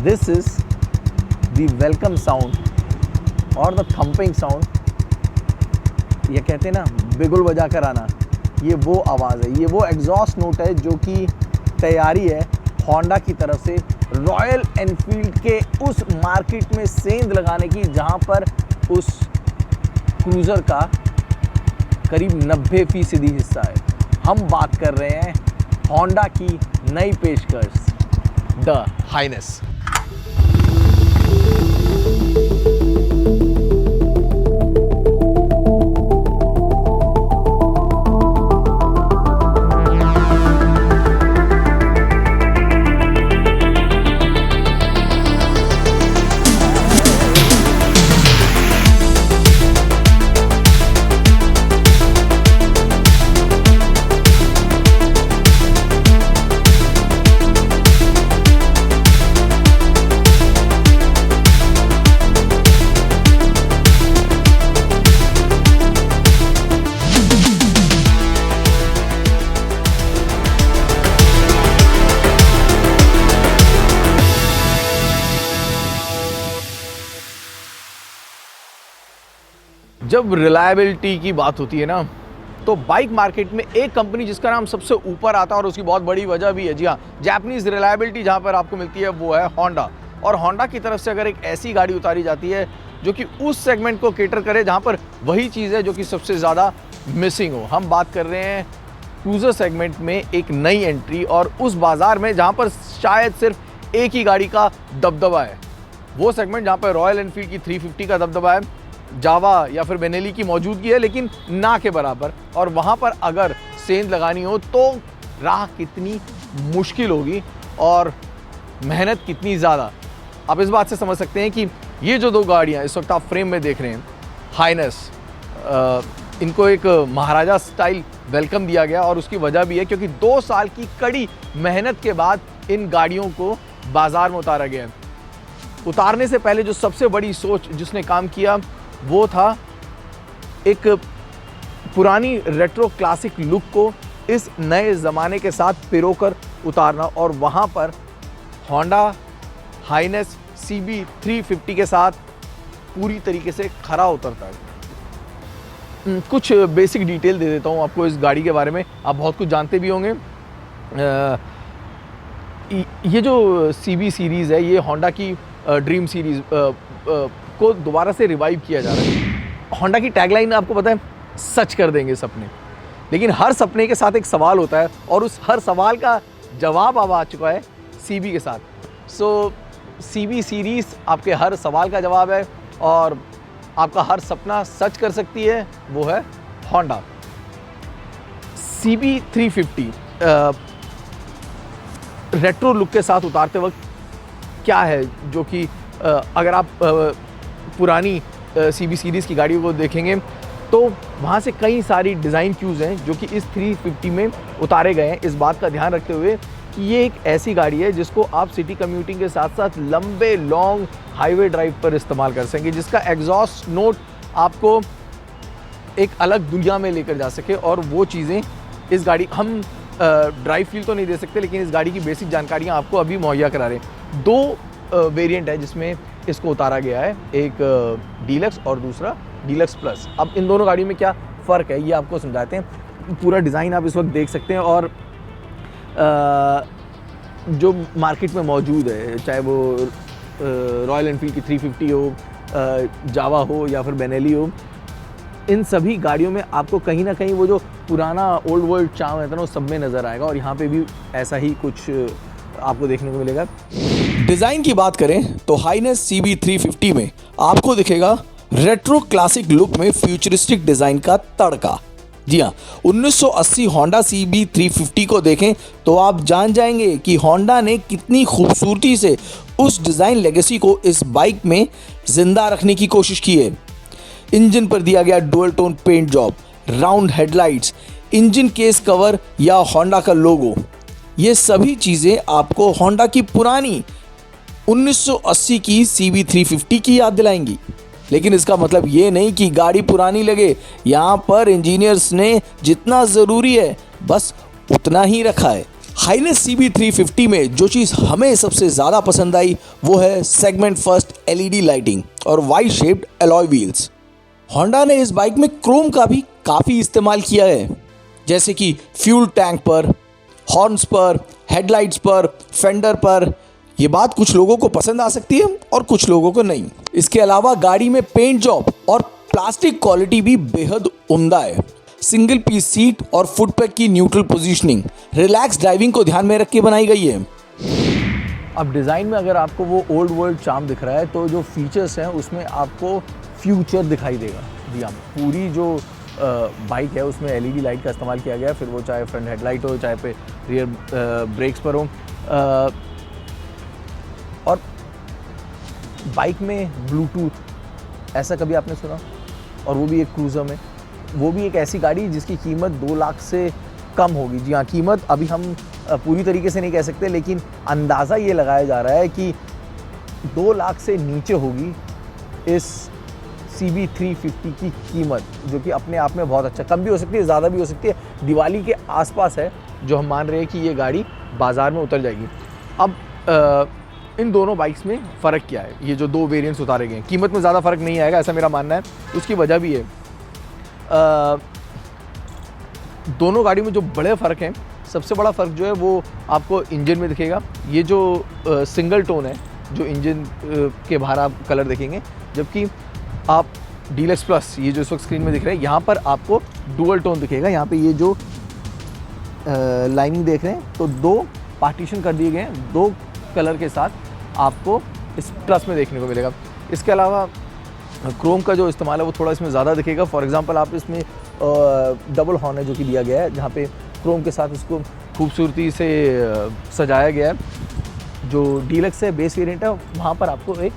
This is the welcome sound और the thumping sound. ये कहते हैं ना बिगुल बजा कर आना, ये वो आवाज़ है, ये वो एग्जॉस्ट नोट है जो कि तैयारी है होंडा की तरफ से रॉयल एनफील्ड के उस मार्केट में सेंध लगाने की जहां पर उस क्रूज़र का करीब 90% हिस्सा है। हम बात कर रहे हैं होंडा की नई पेशकश द हाइनेस। जब रिलायबिलिटी की बात होती है ना, तो बाइक मार्केट में एक कंपनी जिसका नाम सबसे ऊपर आता है और उसकी बहुत बड़ी वजह भी है। जी हाँ, जापानीज रिलायबिलिटी जहाँ पर आपको मिलती है वो है होंडा। और होंडा की तरफ से अगर एक ऐसी गाड़ी उतारी जाती है जो कि उस सेगमेंट को केटर करे जहाँ पर वही चीज़ है जो कि सबसे ज़्यादा मिसिंग हो। हम बात कर रहे हैं क्रूज़र सेगमेंट में एक नई एंट्री और उस बाज़ार में जहाँ पर शायद सिर्फ एक ही गाड़ी का दबदबा है। वो सेगमेंट जहाँ पर रॉयल एनफील्ड की 350 का दबदबा है, जावा या फिर बेनेली की मौजूदगी है, लेकिन ना के बराबर। और वहाँ पर अगर सेंध लगानी हो तो राह कितनी मुश्किल होगी और मेहनत कितनी ज़्यादा। आप इस बात से समझ सकते हैं कि ये जो दो गाड़ियाँ इस वक्त आप फ्रेम में देख रहे हैं, हाइनेस, इनको एक महाराजा स्टाइल वेलकम दिया गया। और उसकी वजह भी है क्योंकि 2 साल की कड़ी मेहनत के बाद इन गाड़ियों को बाज़ार में उतारा गया। उतारने से पहले जो सबसे बड़ी सोच जिसने काम किया वो था एक पुरानी रेट्रो क्लासिक लुक को इस नए ज़माने के साथ पिरोकर उतारना। और वहाँ पर होंडा हाइनेस CB 350 के साथ पूरी तरीके से खरा उतरता है। कुछ बेसिक डिटेल दे देता हूँ आपको इस गाड़ी के बारे में, आप बहुत कुछ जानते भी होंगे। ये जो CB सीरीज़ है ये होंडा की ड्रीम सीरीज़ को दोबारा से रिवाइव किया जा रहा है। होंडा की टैगलाइन आपको पता है, सच कर देंगे सपने। लेकिन हर सपने के साथ एक सवाल होता है और उस हर सवाल का जवाब अब आ चुका है CB के साथ। सो CB सीरीज़ आपके हर सवाल का जवाब है और आपका हर सपना सच कर सकती है, वो है होंडा CB 350। रेट्रो लुक के साथ उतारते वक्त क्या है जो कि अगर आप पुरानी CB सीरीज़ की गाड़ियों को देखेंगे तो वहाँ से कई सारी डिज़ाइन क्यूज़ हैं जो कि इस 350 में उतारे गए हैं, इस बात का ध्यान रखते हुए कि ये एक ऐसी गाड़ी है जिसको आप सिटी कम्यूटिंग के साथ साथ लंबे लॉन्ग हाईवे ड्राइव पर इस्तेमाल कर सकेंगे, जिसका एग्जॉस्ट नोट आपको एक अलग दुनिया में लेकर जा सके। और वो चीज़ें इस गाड़ी, हम ड्राइव फील तो नहीं दे सकते लेकिन इस गाड़ी की बेसिक जानकारियाँ आपको अभी मुहैया करा रहे हैं। 2 वेरिएंट है जिसमें इसको उतारा गया है, एक डीलक्स और दूसरा डीलक्स प्लस। अब इन दोनों गाड़ियों में क्या फ़र्क है ये आपको समझाते हैं। पूरा डिज़ाइन आप इस वक्त देख सकते हैं और जो मार्केट में मौजूद है, चाहे वो रॉयल एनफील्ड की 350 हो, जावा हो या फिर बेनेली हो, इन सभी गाड़ियों में आपको कहीं ना कहीं वो जो पुराना ओल्ड वर्ल्ड चार्म है ना वो सब में नज़र आएगा। और यहाँ पे भी ऐसा ही कुछ आपको देखने को मिलेगा। डिज़ाइन की बात करें तो हाइनेस CB 350 में आपको दिखेगा रेट्रो क्लासिक लुक में फ्यूचरिस्टिक डिज़ाइन का तड़का। जी हाँ, 1980 होंडा CB 350 को देखें तो आप जान जाएंगे कि होंडा ने कितनी खूबसूरती से उस डिज़ाइन लेगेसी को इस बाइक में जिंदा रखने की कोशिश की है। इंजन पर दिया गया dual tone paint job, round headlights, engine case cover या होंडा का लोगो, ये सभी चीज़ें आपको होंडा की पुरानी 1980 की CB 350 की याद दिलाएंगी। लेकिन इसका मतलब ये नहीं कि गाड़ी पुरानी लगे, यहाँ पर इंजीनियर्स ने जितना ज़रूरी है बस उतना ही रखा है। हाइनेस CB350 में जो चीज़ हमें सबसे ज़्यादा पसंद आई वो है सेगमेंट फर्स्ट LED लाइटिंग और Y shaped alloy wheels. Honda ने इस बाइक में क्रोम का भी काफ़ी इस्तेमाल किया है, जैसे कि फ्यूल टैंक पर, हॉर्न्स पर, हेडलाइट्स पर, फेंडर पर। ये बात कुछ लोगों को पसंद आ सकती है और कुछ लोगों को नहीं। इसके अलावा गाड़ी में पेंट जॉब और प्लास्टिक क्वालिटी भी बेहद उम्दा है। सिंगल पीस सीट और फुटपैक की न्यूट्रल पोजीशनिंग रिलैक्स ड्राइविंग को ध्यान में रख के बनाई गई है। अब डिज़ाइन में अगर आपको वो ओल्ड वर्ल्ड चार्म दिख रहा है तो जो फीचर्स हैं उसमें आपको फ्यूचर दिखाई देगा। जी हाँ, पूरी जो बाइक है उसमें LED लाइट का इस्तेमाल किया गया है, फिर वो चाहे फ्रंट हेडलाइट हो, चाहे पे रियर ब्रेक्स पर हो। और बाइक में ब्लूटूथ ऐसा कभी आपने सुना? और वो भी एक क्रूज़र में, वो भी एक ऐसी गाड़ी जिसकी कीमत 2 लाख से कम होगी। जी हाँ, कीमत अभी हम पूरी तरीके से नहीं कह सकते, लेकिन अंदाज़ा ये लगाया जा रहा है कि 2 लाख से नीचे होगी इस CB350 की कीमत, जो कि अपने आप में बहुत अच्छा। कम भी हो सकती है, ज़्यादा भी हो सकती है। दिवाली के आसपास है जो हम मान रहे हैं कि ये गाड़ी बाज़ार में उतर जाएगी। अब इन दोनों बाइक्स में फ़र्क क्या है? ये जो 2 वेरिएंट्स उतारे गए हैं, कीमत में ज़्यादा फ़र्क नहीं आएगा, ऐसा मेरा मानना है। उसकी वजह भी है, दोनों गाड़ियों में जो बड़े फ़र्क हैं, सबसे बड़ा फ़र्क जो है वो आपको इंजन में दिखेगा। ये जो सिंगल टोन है, जो इंजन के बाहर आप कलर देखेंगे, जबकि आप डीलक्स प्लस, ये जो इस वक्त स्क्रीन में दिख रहा है, यहाँ पर आपको डुअल टोन दिखेगा। यहाँ पे ये जो लाइनिंग देख रहे हैं, तो 2 पार्टीशन कर दिए गए हैं, 2 कलर के साथ आपको इस प्लस में देखने को मिलेगा। इसके अलावा क्रोम का जो इस्तेमाल है वो थोड़ा इसमें ज़्यादा दिखेगा। फॉर एग्जांपल आप इसमें डबल हॉर्न है जो कि दिया गया है, जहाँ पे क्रोम के साथ इसको खूबसूरती से सजाया गया है। जो डीलक्स है, बेस वेरिएंट है, वहाँ पर आपको एक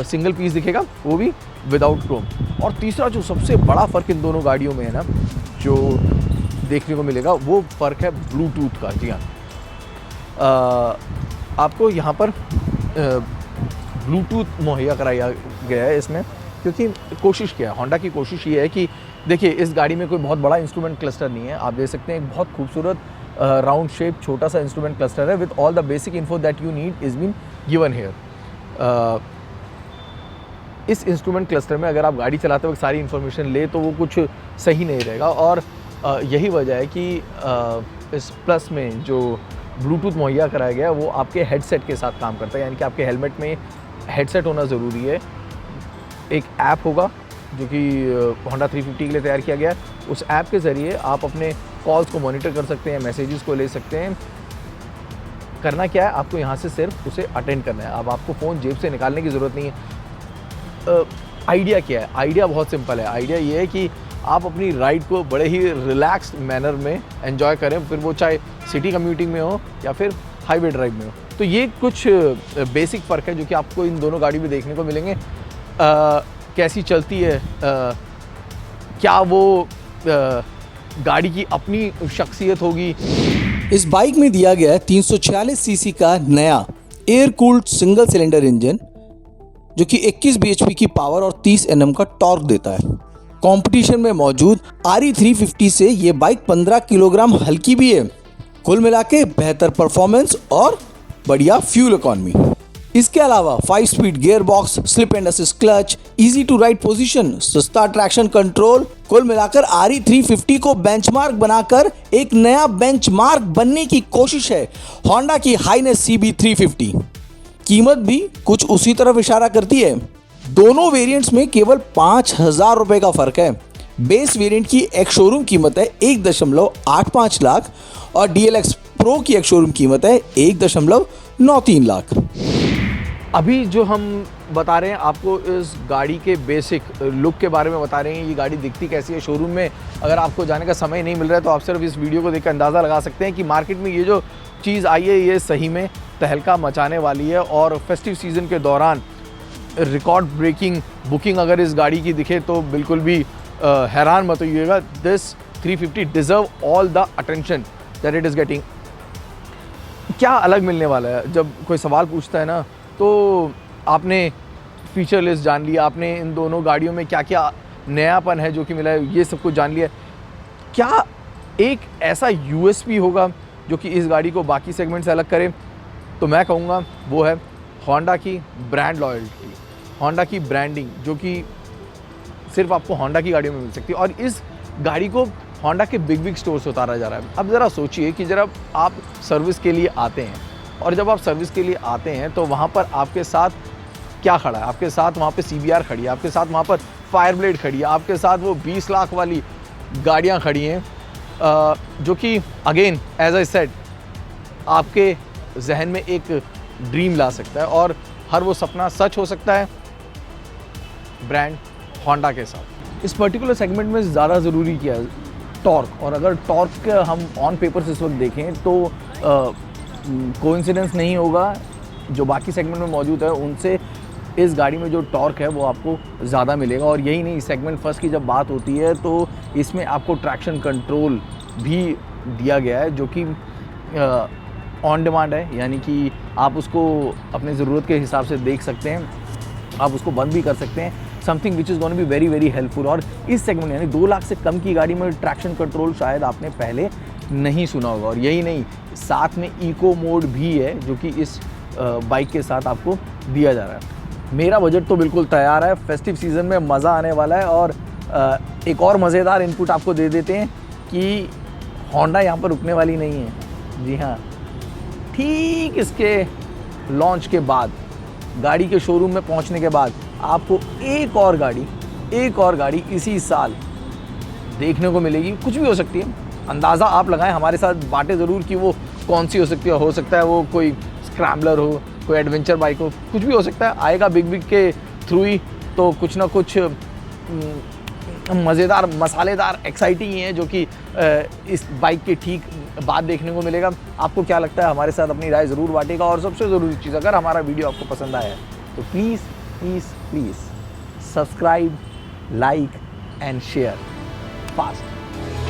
सिंगल पीस दिखेगा, वो भी विदाउट क्रोम। और तीसरा जो सबसे बड़ा फ़र्क इन दोनों गाड़ियों में है ना, जो देखने को मिलेगा, वो फ़र्क है ब्लूटूथ का। जी हाँ, आपको यहाँ पर ब्लूटूथ मुहैया कराया गया है इसमें, क्योंकि कोशिश क्या है, होंडा की कोशिश ये है कि देखिए, इस गाड़ी में कोई बहुत बड़ा इंस्ट्रूमेंट क्लस्टर नहीं है। आप देख सकते हैं एक बहुत खूबसूरत राउंड शेप छोटा सा इंस्ट्रूमेंट क्लस्टर है with all the basic info that you need is been given here. इस इंस्ट्रूमेंट क्लस्टर में अगर आप गाड़ी चलाते वक्त सारी इन्फॉर्मेशन ले तो वो कुछ सही नहीं रहेगा, और यही वजह है कि इस प्लस में जो ब्लूटूथ मुहैया कराया गया है वो आपके हेडसेट के साथ काम करता है। यानी कि आपके हेलमेट में हेडसेट होना ज़रूरी है। एक ऐप होगा जो कि होंडा 350 के लिए तैयार किया गया है। उस ऐप के ज़रिए आप अपने कॉल्स को मॉनिटर कर सकते हैं, मैसेजेस को ले सकते हैं। करना क्या है, आपको यहाँ से सिर्फ उसे अटेंड करना है। अब आपको फ़ोन जेब से निकालने की ज़रूरत नहीं है। आइडिया क्या है? आइडिया बहुत सिंपल है। आइडिया ये है कि आप अपनी राइड को बड़े ही रिलैक्स्ड मैनर में एंजॉय करें, फिर वो चाहे सिटी कम्यूटिंग में हो या फिर हाईवे ड्राइव में हो। तो ये कुछ बेसिक फ़र्क है जो कि आपको इन दोनों गाड़ी में देखने को मिलेंगे। कैसी चलती है, क्या वो गाड़ी की अपनी शख्सियत होगी। इस बाइक में दिया गया है 346 सीसी का नया air cooled single cylinder engine, जो कि 21 bhp की पावर और 30 Nm का टॉर्क देता है। कंपटीशन में मौजूद RE350 से ये बाइक 15 किलोग्राम हल्की भी है। कुल मिला के बेहतर परफॉर्मेंस और बढ़िया फ्यूल इकोनॉमी। इसके अलावा 5 speed gear box, slip and assist clutch, easy to ride position, सस्ता ट्रैक्शन कंट्रोल, कुल मिलाकर RE350 को बेंचमार्क बनाकर एक नया बेंचमार्क बनने की कोशिश है होंडा की हाइनेस CB350। कीमत भी कुछ उसी तरफ इशारा करती है। दोनों वेरिएंट्स में केवल 5,000 रुपए का फर्क है। बेस वेरिएंट की एक शोरूम कीमत है 1.85 लाख और DLX प्रो की एक शोरूम कीमत है 1.93 लाख। अभी जो हम बता रहे हैं आपको इस गाड़ी के बेसिक लुक के बारे में बता रहे हैं, ये गाड़ी दिखती कैसी है शोरूम में। अगर आपको जाने का समय नहीं मिल रहा है तो आप सिर्फ इस वीडियो को देखकर अंदाज़ा लगा सकते हैं कि मार्केट में ये जो चीज़ आई है ये सही में तहलका मचाने वाली है। और फेस्टिव सीज़न के दौरान रिकॉर्ड ब्रेकिंग बुकिंग अगर इस गाड़ी की दिखे तो बिल्कुल भी हैरान मत होइएगा। This 350 deserve all the attention that it is getting. क्या अलग मिलने वाला है? जब कोई सवाल पूछता है ना तो आपने फीचर लिस्ट जान लिया, आपने इन दोनों गाड़ियों में क्या क्या नयापन है जो कि मिला है, ये सब कुछ जान लिया। क्या एक ऐसा USP होगा जो कि इस गाड़ी को बाकी सेगमेंट से अलग करे, तो मैं कहूँगा वो है होंडा की ब्रांड लॉयल्टी, होंडा की ब्रांडिंग, जो कि सिर्फ आपको होंडा की गाड़ियों में मिल सकती है। और इस गाड़ी को होंडा के बिग स्टोर से उतारा जा रहा है। अब ज़रा सोचिए कि जब आप सर्विस के लिए आते हैं, और जब आप सर्विस के लिए आते हैं तो वहाँ पर आपके साथ क्या खड़ा है? आपके साथ वहाँ पे CBR खड़ी है, आपके साथ वहाँ पर फायरब्लेड खड़ी है, आपके साथ वो 20 लाख वाली गाड़ियाँ खड़ी हैं, जो कि अगेन एज आई सेड आपके जहन में एक ड्रीम ला सकता है, और हर वो सपना सच हो सकता है ब्रांड होंडा के साथ। इस पर्टिकुलर सेगमेंट में ज़्यादा ज़रूरी क्या है? टॉर्क। और अगर टॉर्क का हम ऑन पेपर से इस वक्त देखें तो कोइंसिडेंस नहीं होगा, जो बाकी सेगमेंट में मौजूद है उनसे इस गाड़ी में जो टॉर्क है वो आपको ज़्यादा मिलेगा। और यही नहीं, सेगमेंट फर्स्ट की जब बात होती है तो इसमें आपको ट्रैक्शन कंट्रोल भी दिया गया है, जो कि ऑन डिमांड है, यानी कि आप उसको अपने ज़रूरत के हिसाब से देख सकते हैं, आप उसको बंद भी कर सकते हैं। Something which is gonna be very very helpful. और इस सेगमेंट यानी 2 लाख से कम की गाड़ी में ट्रैक्शन कंट्रोल शायद आपने पहले नहीं सुना होगा। और यही नहीं, साथ में इको मोड भी है, जो कि इस बाइक के साथ आपको दिया जा रहा है। मेरा बजट तो बिल्कुल तैयार है, फेस्टिव सीज़न में मज़ा आने वाला है। और एक और मज़ेदार इनपुट आपको दे देते हैं कि होंडा यहाँ पर रुकने वाली नहीं है। जी हाँ, ठीक इसके लॉन्च के बाद, गाड़ी के शोरूम में पहुँचने के बाद आपको एक और गाड़ी इसी साल देखने को मिलेगी। कुछ भी हो सकती है, अंदाज़ा आप लगाएं, हमारे साथ बातें ज़रूर कि वो कौन सी हो सकती है। हो सकता है वो कोई स्क्रैम्बलर हो, कोई एडवेंचर बाइक हो, कुछ भी हो सकता है। आएगा बिग के थ्रू ही, तो कुछ ना कुछ मज़ेदार, मसालेदार, एक्साइटिंग ही है, जो कि इस बाइक के ठीक बाद देखने को मिलेगा। आपको क्या लगता है? हमारे साथ अपनी राय ज़रूर बांटिएगा। और सबसे ज़रूरी चीज़, अगर हमारा वीडियो आपको पसंद आया है तो please please please subscribe, like and share fast.